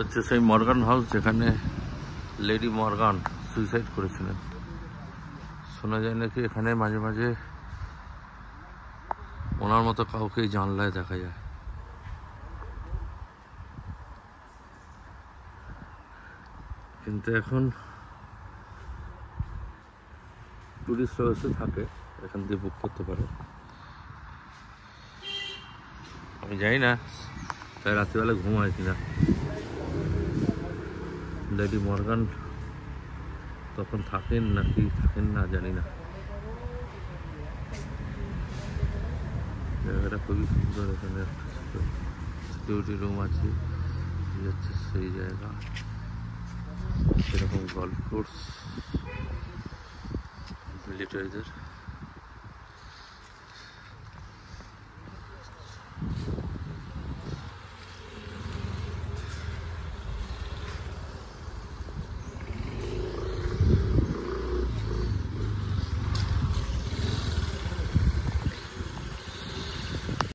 হচ্ছে সেই Morgan house যেখানে লেডি মর্গান সুইসাইড করেছিলেন। শোনা যায় নাকি এখানে মাঝে মাঝে ওনার মতো কাউকে জানলায় দেখা যায়। কিন্তু এখন টুরিস্টরা এসে থাকে, এখান দিয়ে বুক করতে পারে। আমি জানি না তাই রাত্রিবেলা ঘুম হয় কিনা। লেডি মর্গান তখন থাকেন নাকি থাকেন না জানি না। জায়গাটা খুবই সুন্দর, এখানে একটা সিকিউরিটি রুম আছে, হচ্ছে সেই জায়গা। সেরকম গল্ফ কোর্স মিলিটারিদের।